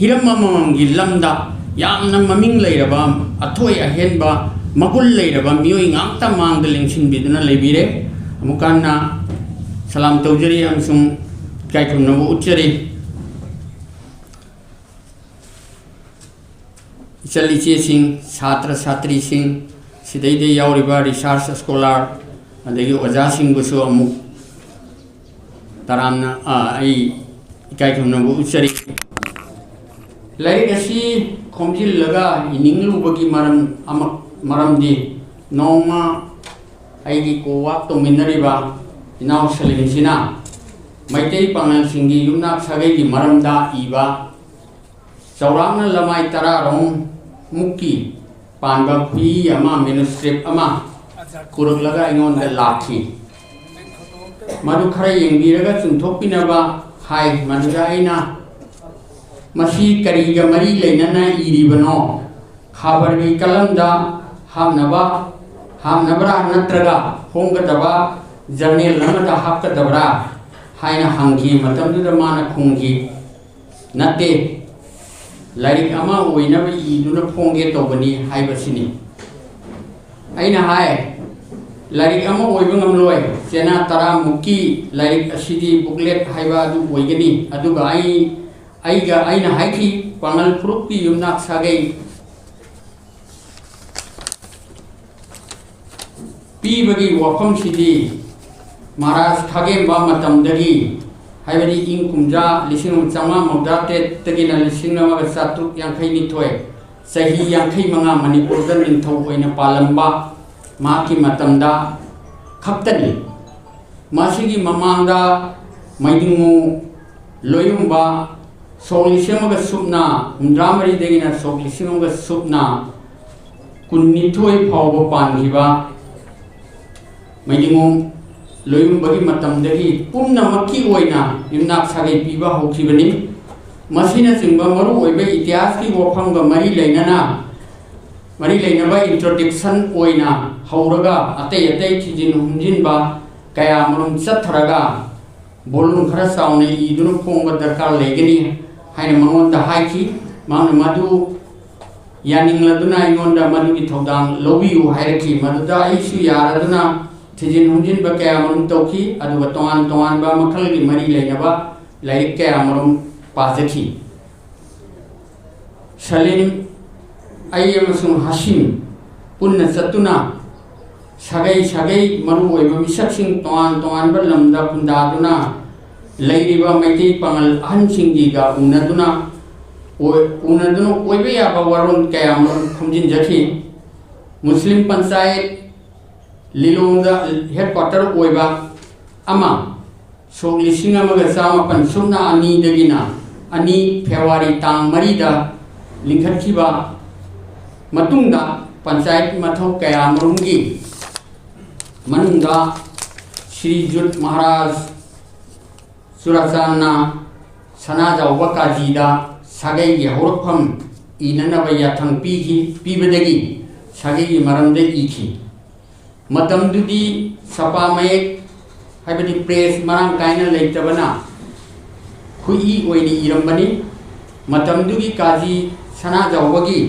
Hiram अममंगी लमदा यामना ममिंग लेरबा अथोय अहेनबा मगुल लेरबा मियोय ngakta mangda lengsin biduna lebire amukanna salam tawjari amsum kaikhumna uchari इचल इचे सिंह छात्र छात्री सिंह सिदैदे यावरिबा रिसर्च स्कॉलर अदगी ओजा सिंह बुसु अमुक तरामना आई इकाइखुमनबु उचरी लाइक असी खोमजिल लगा इनिंगलुबगी मरमदी नौमा आईगी कोवाक तोमिनरिबा इनाव सलिंसिना मैतै पांगल सिंगी युमनाक सागैगी मरमदा इबा चौरांगना लमाई तरारों मुक्की पानबा खुई अमा मेनुस्क्रिप्ट अमा कुरक लगा इंगोन दे लाखी मधु खरा यंगीरगा चुंथोपिनबा हाय मधुरा आइना मसी करीगा मरी लेनना इरिबनो खाबरगी कलमदा हामनबरा नत्रगा होंगदबा जर्नल नमदा हापकदबरा हायना हंगी मतमदुदा माना खुंगी नते लाइक अमा ओइनब इदुना फोंगे तोबनी हाइबसिनी आइना हाय लाइक अमा ओइब ngamloi चेना तरा मुकी लाइक असिदी बुकलेट हाइबा अदु ओइगनी अदुगा आइगा आइना हाइखी पांगल फुरुपी युमनाक सागै पीबगी वफम सिदी महाराज खागेंबा मतमदगी हाइबदी इंग कुमजा लिसिंग चांगा मौदा तेगिना लिसिंग नमगा चातुक यांखै निथोय सही यांखै मंगा मणिपुरदा निंथौ ओइना पालंबा माकी मतमदा खप्तनी मासिगी ममांगदा मैदिंगु लोयुंबा सोलिसिंगगा सुपना हुंद्रामरी देगिना सोलिसिंगगा सुपना कुन्निथोय फावबा पानगिबा मैदिंगु लोयुंबगी मतमदगी पुनमकी ओइना युमनाक सागै पीबा होखिबनी मसिना चिंबा मरु ओइबे इतिहास की वफमगा मरी लेनबा इंट्रोडक्शन ओइना हौरगा अतै अतै थिजिन हुंजिनबा कया मरुम चथरगा बोलुन खरा साउने इदुन फोंगा दरकार लेगनी हाइना मंगोंदा हाइखी मांगना मधु यानिंगलदुना इंगोंदा मधुगी थौदांग लौबियु हाइरखी मधुदा आइसु यारदुना थिजिन हुंजिन बा कया मरुम तौखी अदुगा तोंगान तोंगान बा मखलगी मरी लेनबा लाइक कया मरुम पाजखी सलीम आई अमसुंग हसीम पुन्ना चतुना सागै मरु ओइबा मिसकसिंग तोंगान तोंगान बा लमदा पुंदादुना लैरिबा मैतै पांगल अहनसिंगीगा उनदुना ओइबा याबा वरुण कया मरुम खुमजिन जखी मुस्लिम पंचायत लिलोंदा हेडक्वार्टर ओइबा अमा सोग लिसिंग अमगा चामापन सुना अनी दगिना अनी फेब्रुवारी तांग मरीदा लिंखटखिबा मतुंगदा पंचायत मथौ कया मरुंगी मनुंगा श्रीजुत महाराज सुराचाना सनाजाउबा काजीदा सागैगी हौरफम इननबा याथंग पीबदगी सागैगी मरमदे इखी मतमदुदी सपा मयेक हाइबदी प्रेस मरांग कायना लेतबना खुई ओइनी इरंबनी मतमदुगी काजी सनाजाउबगी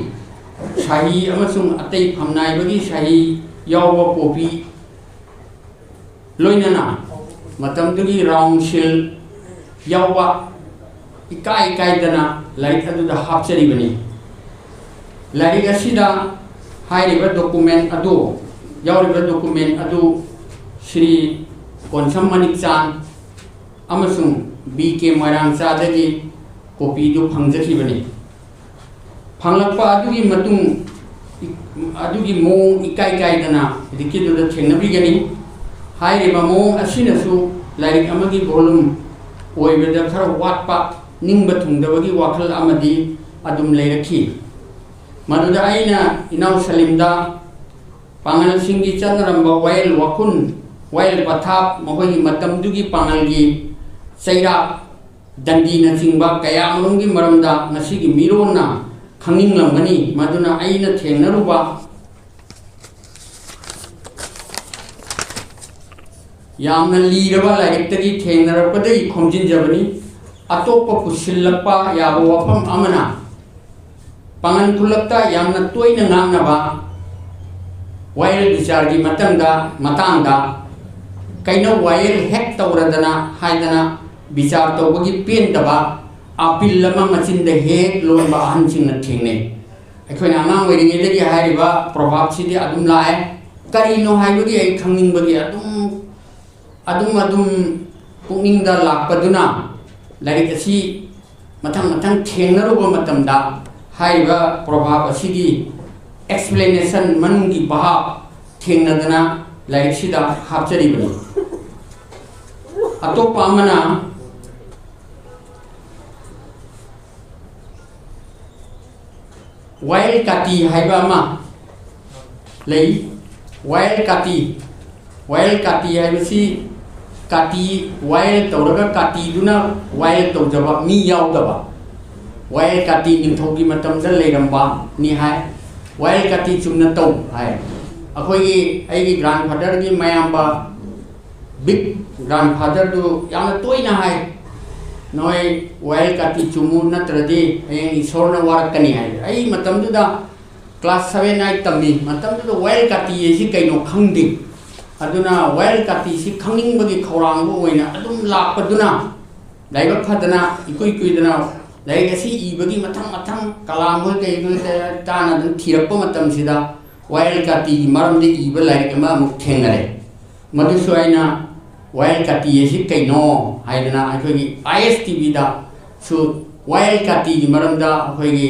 शाही अमसुंग अतै फमनाइबगी शाही यावबा कॉपी लोइनना मतमदुगी राउंड शिल यावबा इकाइदना लाइक अदुदा हापचरिबनी लाइक असिदा हाइरिबा डॉक्यूमेंट अदु यावरिबा डॉक्यूमेंट अदु श्री कोनसम मनिकचान अमसुंग बीके मोइरांगचादगी कॉपी दु फंगजखिबनी फंगलपा अदुगी मतुंग अदुगी मोंग इकाइदना दिकिदुदा थेंगनबिगनी हाइरिबा मोंग असिनसु लाइक अमगी वॉल्यूम ओइबदा खरा वाटपा निंगबा थुंगदबगी वाखल अमदी अदुम लेरखी मदुदा आइना इनाव सलीमदा पांगल सिंगी चंद्रंबा वायल वकुन वायल पथाप महोगी मतमदुगी पांगलगी चैरा दंडी नचिंबा कया मरुंगी मरमदा नसिगी मिरोना खंगिंगलंगनी मदुना आइना थेंगनरुबा यामना लीरबा लाइक तगी थेंगनरपदई खोमजिन जबनी अतोप पुसिल्लप्पा याबो वफम अमना पांगन खुलक्ता यामना तोयना ngangnaba वायल विचार की मतंगदा कईनो वायल हेक तौरदना हायदना विचार तौबगी पेंदबा अपील लमा मचिंद हेक लोनबा अहनसिंग थेंगने अखोयना आंगांग ओइरिङैदगी हायरिबा प्रभाव सिदि अदुम लाए करीनो हायबगी अई खंगनिंगबगी अदुम पुनिंगदा लापदुना लाइक असि मथंग मथंग थेंगनरुबा मतमदा हायरिबा प्रभाव असिगी एक्सप्लेनेशन मनुंगी भाव थेंगनदना लाइक सिदा हापचरिबनी अतोप्पा अमना वाइल्ड काटी हाइबा अमा लई वाइल्ड काटी हाइबसी काटी वाइल्ड तौरगा काटी दुना वाइल्ड तौजबा मी यावदबा वाइल्ड काटी निंथौगी मतमदा लेरंबा नि हाय वाइल्ड काटी चुमना तौ हाय अखोगी आइगी ग्रैंडफादर की मयाम्बा बिग ग्रैंडफादर दु यामना तोयना हाय नोय वाइल्ड काटी चुमु नत्रदि हयें इसोरना वारकनी हाय आई मतमदुदा क्लास 7 8 तम्मी मतमदुदा वाइल्ड काटी एसि कैनो खंगदि अदुना वाइल्ड काटी सि खंगनिंगबगी खौरांगबो ओइना अदुम लापदुना लाइबक फदना इकुइ कुइदना लाइक असि इबगी मथंग कलाम होय कै ताना दन थिरप्प मतमसिदा वाइल्ड काटी मरमदि इब लाइक अमा मुख थेंगरे मदुसु आइना वाइल्ड काटी एसि कैनो हाइदना अखोगी ISTV दा सु वाइल्ड काटी की मरमदा अखोगी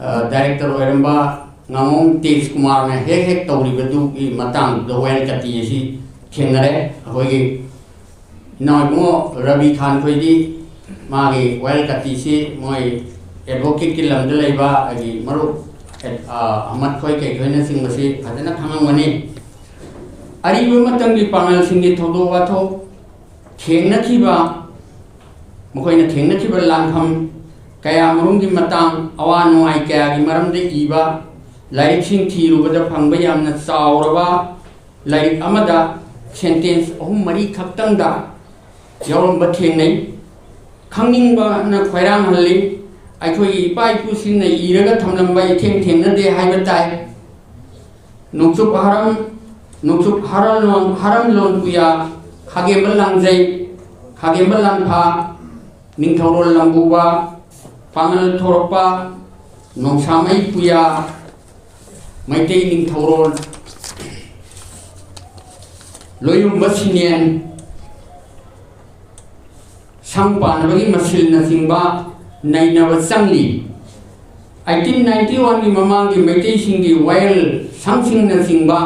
डायरेक्टर ओइरंबा ngamong तेज कुमार ने हेक तौरिबदु की मतंग द वाइल्ड काटी एसि थेंगरे अखोगी नाइमो रवि खान खोइदी मागी वाइल्ड काटी से मोय एडवोकेट की लमद लेबा अगी मरु अहमद खोय कै खोयना सिंग मसे फजना खंगमने अरिबो मतंगी पांगल सिंगी थोदो वाथो थेंगनखिबा मखोयना थेंगनखिबा लांफम कया मरुंगी मतंग अवा नुआई कया की मरमदे इबा लाइक सिंग थीरुबदा फंगबा यामना चावरबा लाइक अमदा सेंटेंस अहुम मरी खक्तंगदा यावरम थेंगनै खंगनिंगबा न खैरांग हल्ली अखोई इपा इपुसिंगना इरगा थमलंबा इथेंग थेंगनदे हाइबा ताई नुक्सुप हरम लोन पुया खागेबल लांगजै खागेबल लांफा निंथौरोल लंबुबा पांगल थोरपा नोंसामै पुया मैतै निंथौरोल लोयुंबा सिनियन संपानबगी मसिलनसिंगबा नैनब चंगली 1891 की ममांग की मैतै सिंगी वायल संसिंगनसिंगबा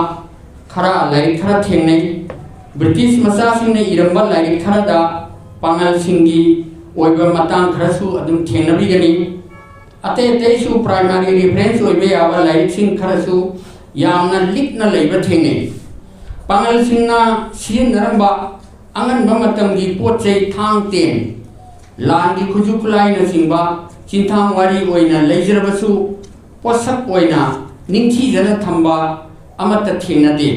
खरा लाइक खरा थेंगनै ब्रिटिश मचा सिंगने इरंबा लाइक खरादा पांगल सिंगी ओइबा मतांग खरसु अदुम थेंगनबिगनी अते तेसु प्राइमरी रेफरेंस ओइबे आबा लाइक सिंग खरसु यामना लिखना लेबा थेंगनै पांगल सिंगना सिनरंबा अंगन मतमगी पोचै थांग तेन लांगी खुजु खुलाइना सिंगबा चिंथांग वारी ओइना लेजरबसु पोसक ओइना निंथीजना थंबा अमत थेंगनदे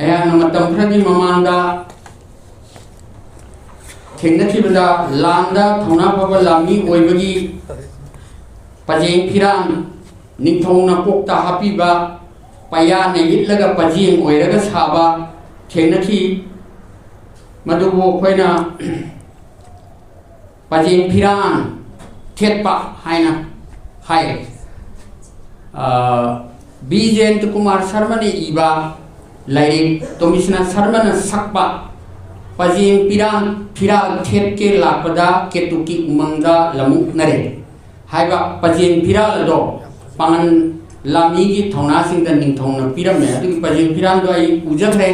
अयाना मतम खरगी ममांदा थेंगनखिबदा लांदा थौना फबा लामी ओइबगी पजेंग फिरान निंथौना पोक्ता हापीबा पया ने इटलगा पजेंग ओइरगा साबा थेंगनखि मदुबो खोइना पजेंग फिरान थेटपा हाइना हाय बी जयंत कुमार शर्मा ने इबा लाइक तोमिसना शर्मा ने सकपा पजेंग पिरान फिरा थेट के लापदा केतुकी उमंगदा लमुक नरे हाइबा पजेंग फिरा लदो पांगन लामी की थौना सिंग द निंथौना पिरमे अदुगी पजेंग फिरान दो आई उजखरे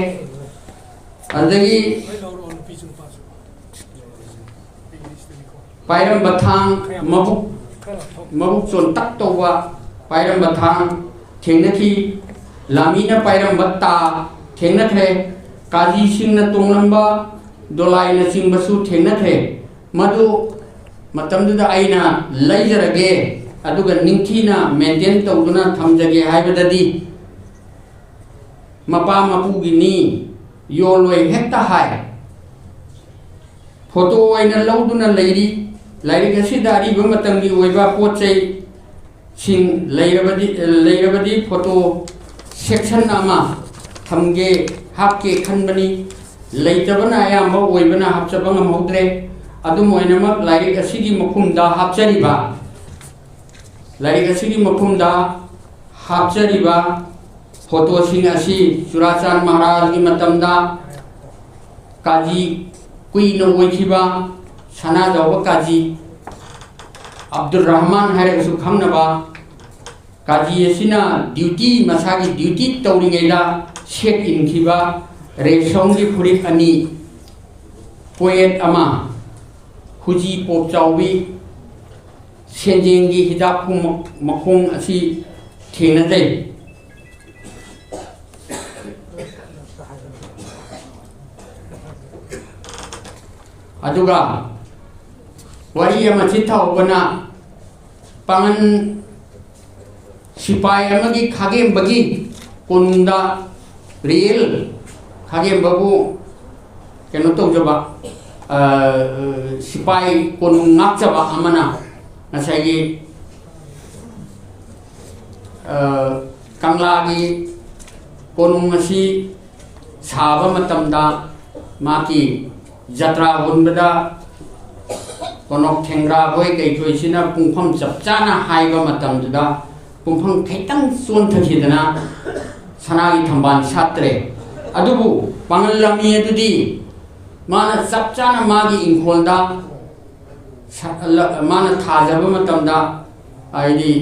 अदगी पायरम बथांग मबुक चोन तक तोवा पायरम बथांग थेंगनखि लामीना पायरम बत्ता थेंगनखरे काजी सिंगना तोंगलंबा दोलाइना सिंगबसु थेंगनखरे मदु मतमदुदा आइना लैजरगे अदुगा निंथीना मेंटेन तौदुना थमजगे हाइबददी मपा मपुगिनी योलोय हेक्ता हाय फोटो अइना लौदुना लैरी लाइरिक असिदा अरिबा मतंगी ओइबा पोचै सिंग लैरबदी फोटो सेक्शन अमा थमगे हापके खनबनी लैतबना अयाम्बा ओइबना हापचबा ngमहौद्रे अदुम ओइनमक लाइरिक असिगी मखुमदा हापचरिबा लाइरिक असिगी मखुमदा हापचरिबा फोटो सिंग असि चुराचांद महाराज की मतमदा काजी कुइन ओइखिबा सना दौबा काजी अब्दुल रहमान हाइरगसु खंगनबा काजी असिना ड्यूटी मसागी ड्यूटी तौरिङैदा सेट इनखिबा रेशोंगी फुरित अनि पोएट अमा हुजी पोपचाउबी सेंजेंगी हिदापु मखोंग असि थेंगनदै अदुगा वरी अमा चिथाउबना पांगन सिपाई अमगी खागेंबगी कोनुंदा रियल खागेंबगु केनो तौजबा सिपाई कोनुंग ngakjaba amana ngasagi kanglagi konung asi saba matamda maki jatra hunbada konok thengra hoi kai toisina pungpham chapchana haiba matamda pungpham khaitang chon thakidana sanagi thamban satre adubu pangalami adudi mana chapchana magi ingkholda mana thajaba matamda aidi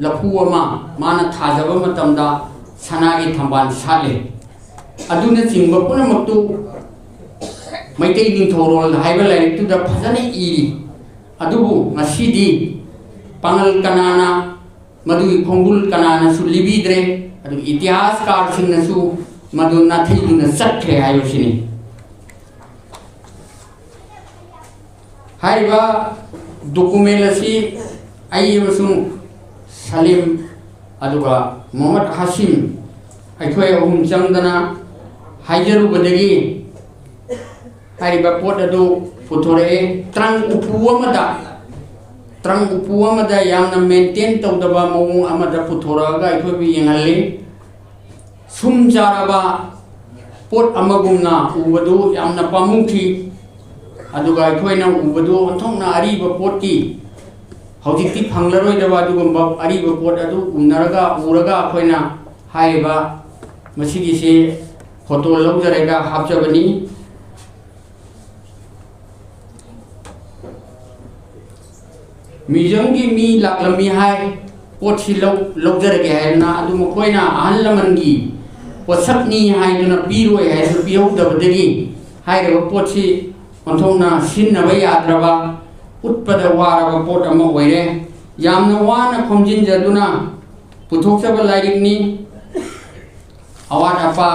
lapu ama mana thajaba matamda sanagi thamban sale aduna chingba punamaktu maitai ningthorol haiba lairiktu da phajana iri adubu ngasidi pangal kanana madu khongul kanana su libidre adu itihas singna su madu nathiduna sathre hayosini haiba document asi ayyusung Salim aduga Muhammad Hashim aikhoi ahum changdana haijaru badagi hariba pot adu puthore trang upu amada yamna maintain tawdaba mawung amada puthoraga aikhoi bi yengalle sum jaraba pot amagumna ubadu yamna pamungthi aduga aikhoi na ubadu onthongna ariba pot ki hojikti phanglaroi daba adugumba ariba pot adu umnaraga uraga akhoina haiba masigi se photo lawjarega hapjabani मिजोंगी मी लाकलमी हाय पोथी लौजरगे हायना अदु मखोयना अहल लमनगी पोसकनी हायना पीरोय हाय पियौदबदगी हायरबा पोथी onthongna sinnaba yadraba utpada waraba pot ama oire yamna wana khomjin jaduna puthokchaba lairikni awat apa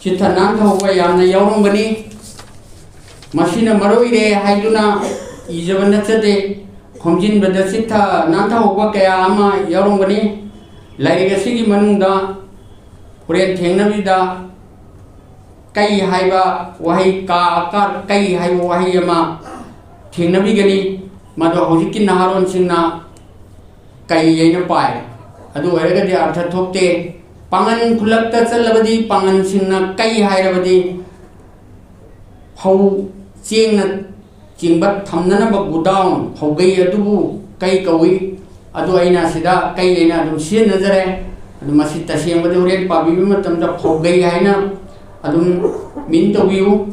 chithanan thawwa yamna yaurongani masina maroire haiduna ijabana chade khomjin bada sitha nantha hoba kaya ama yaurongani lairika sigi manungda puren thengnabida kai haiba wahi ka akar kai haiba wahi ama thengnabigani mado hojikki naharon singna kai yaina pai adu oiragadi artha thokte pangan khulakta chalabadi pangan singna kai hairabadi hau chengna chingbat thamnana ba gudown hogai adubu kai kawi adu aina sida kai aina adu sien nazare adu masi tasiyang bade uren pabi matamda hogai haina adum min tawiu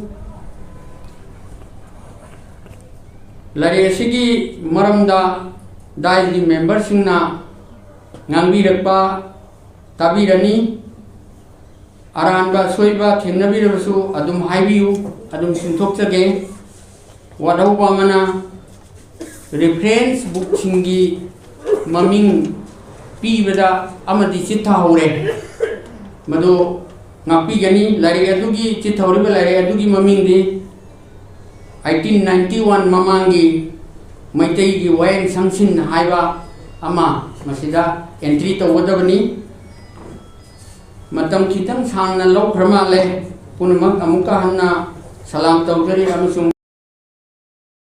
lare sigi maramda daiji member singna ngangbi rakpa tabirani aranba soiba thengnabi rasu adum haibiu adum singthokchage wadauba mana reference book singi maming pibada amadi chitha hore madu ngapi gani lari adugi chithori ba lari adugi maming di 1891 mamangi maitai gi wayan sangsin haiba ama masida entry tawdabani matam khitang sangna lo phrama le punamak amuka hanna ꯁꯂꯥꯝ ꯇꯧꯖꯔꯤ ꯑꯃꯁꯨꯡ